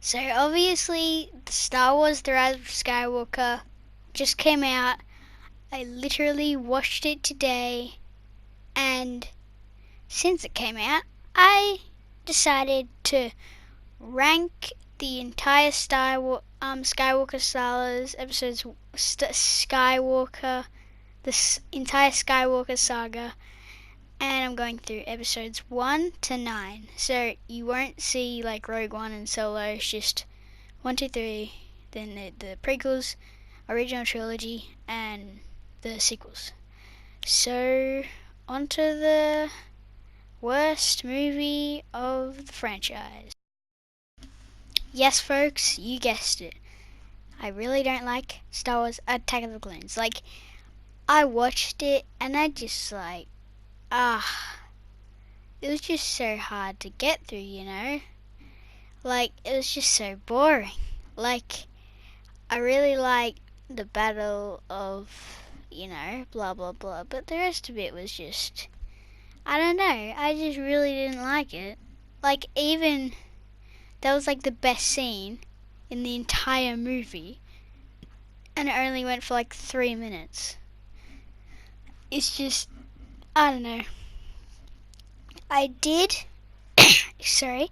So obviously, the Star Wars The Rise of Skywalker just came out. I literally watched it today, and since it came out, I decided to rank the entire Skywalker Sagas episodes, entire Skywalker saga, and I'm going through episodes 1 to 9. So you won't see like Rogue One and Solo. It's just 1, 2, 3, then the prequels, original trilogy, and the sequels. So on to the worst movie of the franchise. Yes, folks, you guessed it. I really don't like Star Wars Attack of the Clones. Like, I watched it and I just like, it was just so hard to get through, you know? Like, it was just so boring. Like, I really like the battle of, blah blah blah, but the rest of it was just, I don't know, I just really didn't like it. Like, even, that was like the best scene in the entire movie, and it only went for like 3 minutes. It's just, I don't know. I did, sorry,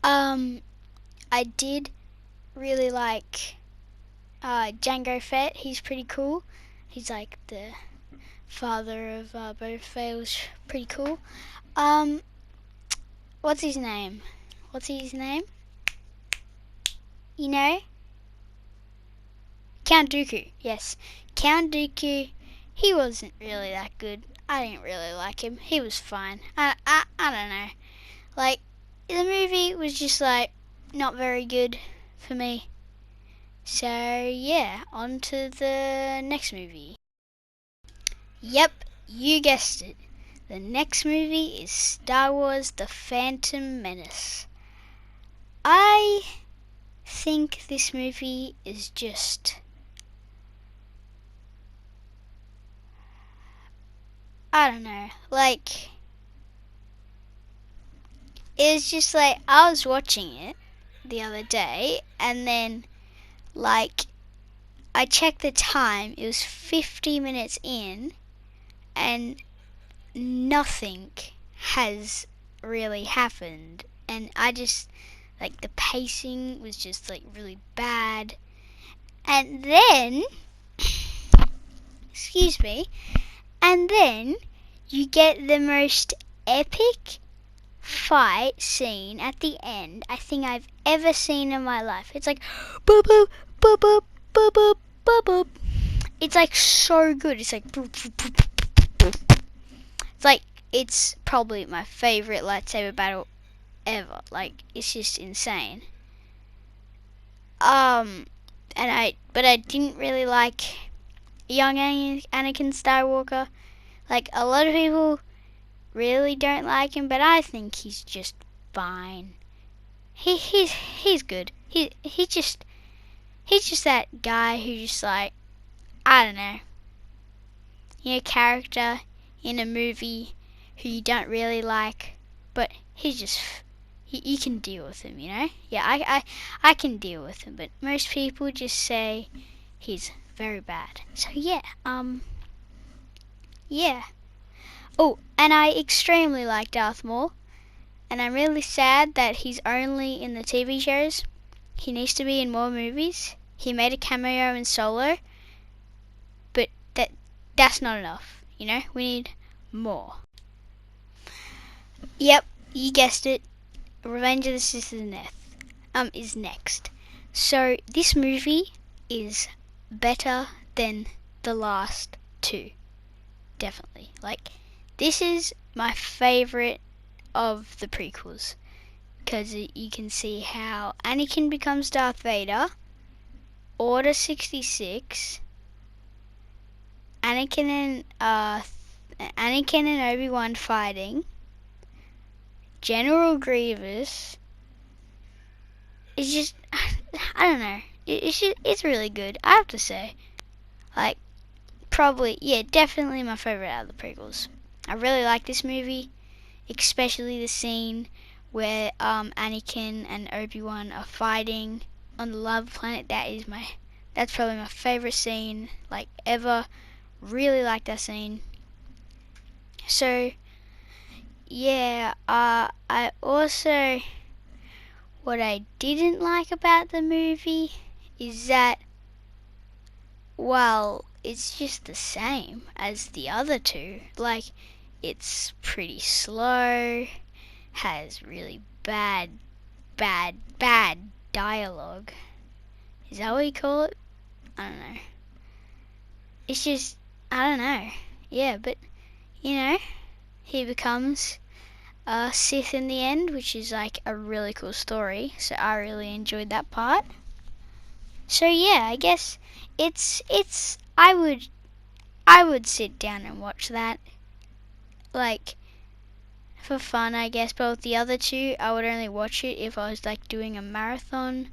I did really like Jango Fett. He's pretty cool. He's like the father of Boba Fett, was pretty cool. What's his name? You know? Count Dooku. Yes, Count Dooku. He wasn't really that good. I didn't really like him. He was fine. I don't know. Like, the movie was just like not very good for me. So yeah, on to the next movie. Yep, you guessed it. The next movie is Star Wars The Phantom Menace. I think this movie is just, I don't know, like, it was just like, I was watching it the other day, and then, like, I checked the time, it was 50 minutes in, and nothing has really happened, and I just, like, the pacing was just, like, really bad, and then, excuse me, and then you get the most epic fight scene at the end I think I've ever seen in my life. It's like boop boop boop boop boop boop boop boop. It's like so good. It's like boop, boop, boop, boop, boop. It's like, it's probably my favorite lightsaber battle ever. Like, it's just insane. But I didn't really like young Anakin Skywalker. Like, a lot of people really don't like him, but I think he's just fine. He's good. He's just that guy who just, like, I don't know, character in a movie who you don't really like, but he's just, you can deal with him, you know? Yeah, I can deal with him, but most people just say he's very bad. So yeah, yeah. Oh, and I extremely like Darth Maul, and I'm really sad that he's only in the TV shows. He needs to be in more movies. He made a cameo in Solo, but that's not enough, you know? We need more. Yep, you guessed it. Revenge of the Sith is next. So this movie is better than the last two. Definitely. Like, this is my favorite of the prequels, because you can see how Anakin becomes Darth Vader, Order 66, Anakin and Obi-Wan fighting, General Grievous. It's just, I don't know. It's really good, I have to say. Like, probably, yeah, definitely my favorite out of the prequels. I really like this movie, especially the scene where Anakin and Obi-Wan are fighting on the lava planet. That's probably my favorite scene like ever. Really like that scene. So yeah, I also, what I didn't like about the movie is that, well, it's just the same as the other two. Like, it's pretty slow, has really bad dialogue. Is that what you call it? I don't know. It's just, I don't know. Yeah, but, he becomes a Sith in the end, which is like a really cool story. So I really enjoyed that part. So yeah, I guess I would sit down and watch that, like, for fun, I guess. But with the other two, I would only watch it if I was like doing a marathon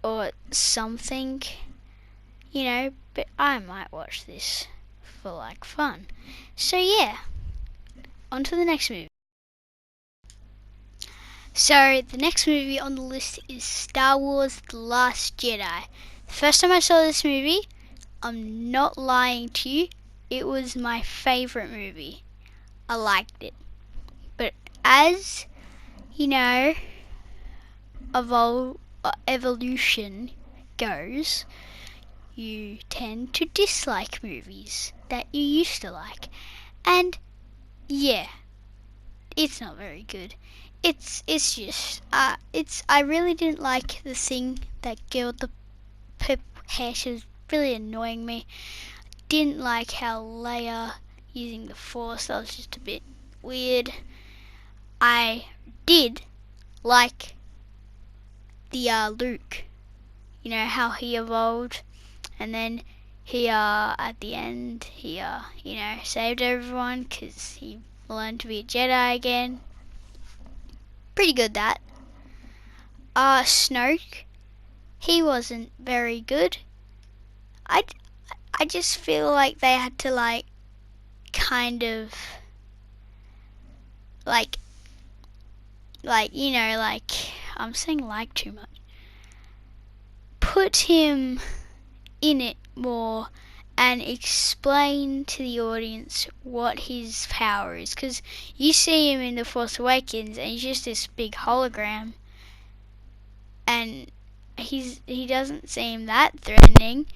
or something, but I might watch this for like fun. So yeah, on to the next movie. So the next movie on the list is Star Wars The Last Jedi. The first time I saw this movie, I'm not lying to you, it was my favourite movie. I liked it. But as, evolution goes, you tend to dislike movies that you used to like. And yeah, it's not very good. It's just I really didn't like the thing, that girl with the purple hair. She was really annoying me. Didn't like how Leia using the Force, that was just a bit weird. I did like the Luke, how he evolved, and then he at the end he saved everyone because he learned to be a Jedi again. Pretty good, that. Snoke, he wasn't very good. I just feel like they had to like kind of like I'm saying like too much. Put him in it more and explain to the audience what his power is, because you see him in The Force Awakens and he's just this big hologram, and he doesn't seem that threatening,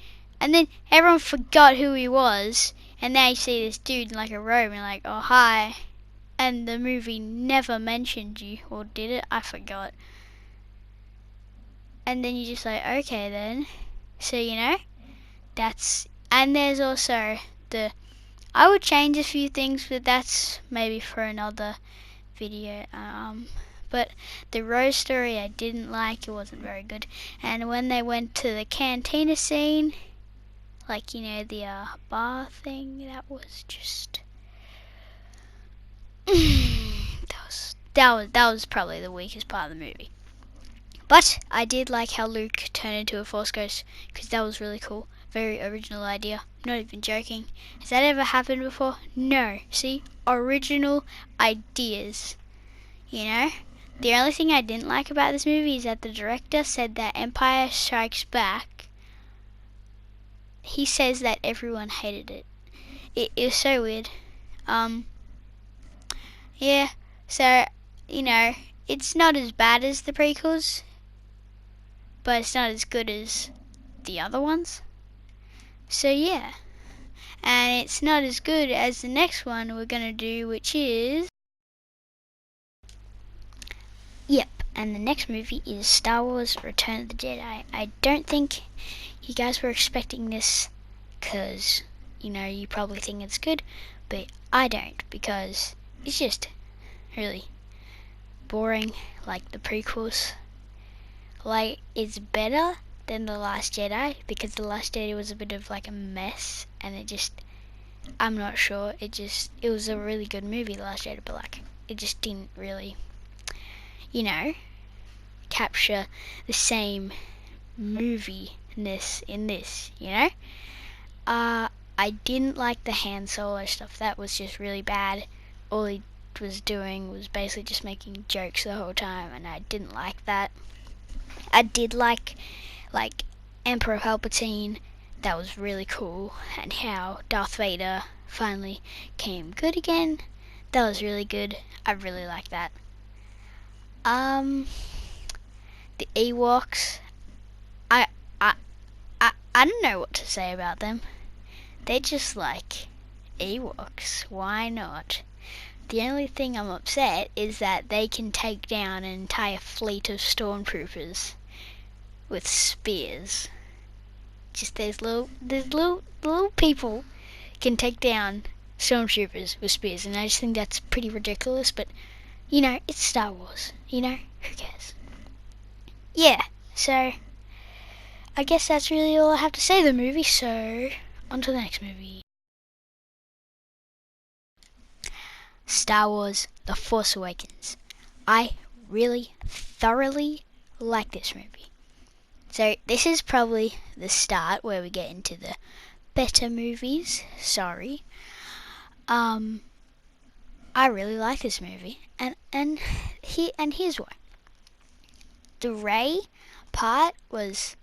and then everyone forgot who he was, and now you see this dude in like a robe and like, oh hi, and the movie never mentioned you, or did it? I forgot. And then you're just like, okay then. So that's, and there's also I would change a few things, but that's maybe for another video. But the Rose story I didn't like, it wasn't very good. And when they went to the cantina scene, like the bar thing, that was just that was probably the weakest part of the movie. But I did like how Luke turned into a Force Ghost, because that was really cool. Very original idea. Not even joking. Has that ever happened before? No. See? Original ideas. The only thing I didn't like about this movie is that the director said that Empire Strikes Back, he says that everyone hated it. It was so weird. Yeah. So, it's not as bad as the prequels, but it's not as good as the other ones. So yeah, and it's not as good as the next one we're gonna do, which is, yep, and the next movie is Star Wars Return of the Jedi. I don't think you guys were expecting this, because you probably think it's good, but I don't, because it's just really boring, like the prequels. Like, it's better than The Last Jedi, because The Last Jedi was a bit of like a mess, and I'm not sure, it was a really good movie, The Last Jedi, but like, it just didn't really, capture the same movie-ness in this, I didn't like the Han Solo stuff, that was just really bad. All he was doing was basically just making jokes the whole time, and I didn't like that. I did like Emperor Palpatine. That was really cool, and how Darth Vader finally came good again. That was really good. I really like that. The Ewoks. I don't know what to say about them. They're just like Ewoks. Why not? The only thing I'm upset is that they can take down an entire fleet of stormtroopers with spears. Just those little people can take down stormtroopers with spears, and I just think that's pretty ridiculous. But it's Star Wars. Who cares? Yeah. So I guess that's really all I have to say of the movie. So on to the next movie. Star Wars: The Force Awakens. I really thoroughly like this movie. So this is probably the start where we get into the better movies. Sorry. I really like this movie, and here's why. The Rey part was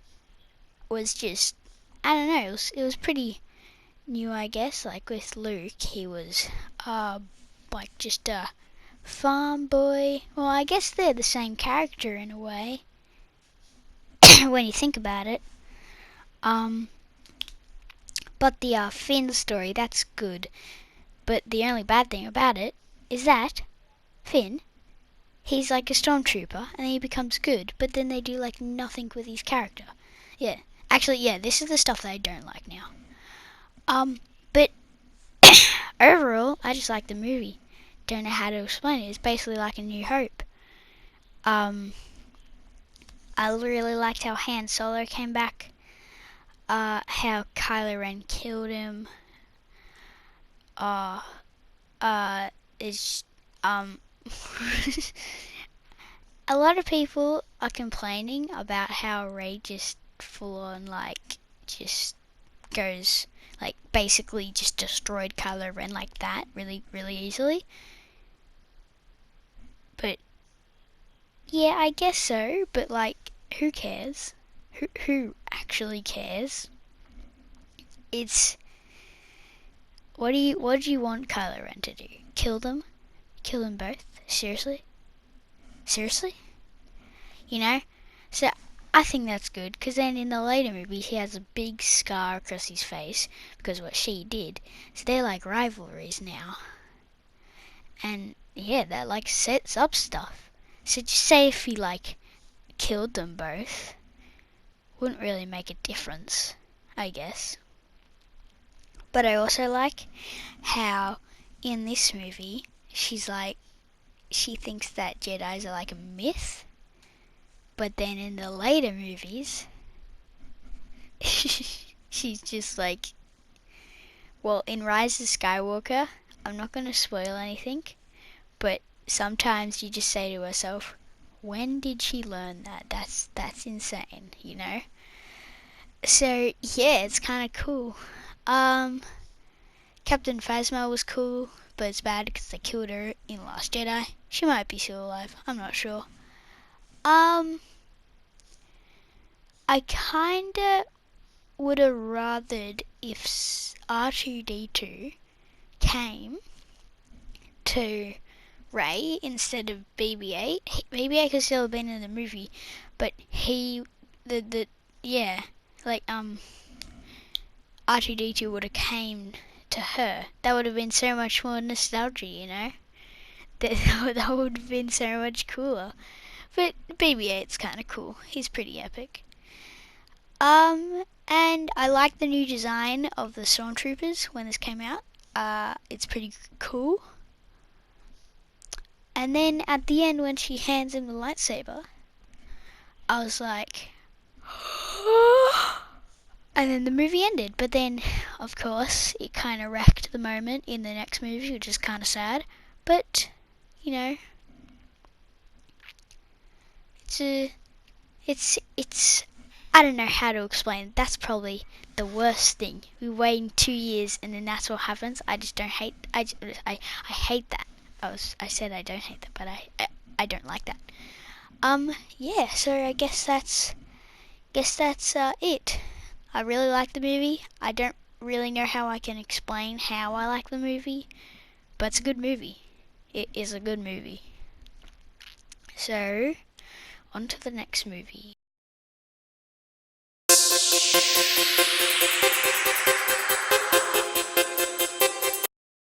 just, I don't know, it was pretty new, I guess. Like with Luke, he was like just a farm boy. Well, I guess they're the same character in a way when you think about it. But the Finn story, that's good. But the only bad thing about it is that Finn, he's like a stormtrooper, and then he becomes good, but then they do like nothing with his character. Yeah, actually, yeah, this is the stuff that I don't like now. But overall, I just like the movie. Don't know how to explain it. It's basically like A New Hope. I really liked how Han Solo came back. How Kylo Ren killed him. It's a lot of people are complaining about how Rey just full on just goes basically just destroyed Kylo Ren like that really easily. But yeah, I guess so. But who cares? Who actually cares? It's what do you want Kylo Ren to do? Kill them? Kill them both? Seriously? So I think that's good, because then in the later movies he has a big scar across his face because of what she did. So they're like rivalries now, and yeah, that sets up stuff. So just say if he killed them both, wouldn't really make a difference, I guess. But I also like how in this movie she thinks that Jedis are like a myth, but then in the later movies she's just well, in Rise of Skywalker, I'm not going to spoil anything, but sometimes you just say to herself, when did she learn that? That's insane, So yeah, it's kind of cool. Captain Phasma was cool, but it's bad because they killed her in Last Jedi. She might be still alive, I'm not sure. I kinda would have rathered if R2-D2 came to Rey instead of BB-8. BB-8 could still have been in the movie, but R2-D2 would have came to her. That would have been so much more nostalgia, That would have been so much cooler. But BB-8's kind of cool. He's pretty epic. And I like the new design of the stormtroopers when this came out. It's pretty cool. And then at the end, when she hands him the lightsaber, I was like, and then the movie ended. But then, of course, it kind of wrecked the moment in the next movie, which is kind of sad. But it's I don't know how to explain. That's probably the worst thing. We're waiting 2 years and then that's what happens. I just don't hate. I hate that. I said I don't hate that, but I don't like that. Yeah, so I guess that's it. I really like the movie. I don't really know how I can explain how I like the movie, but it's a good movie. It is a good movie. So, on to the next movie.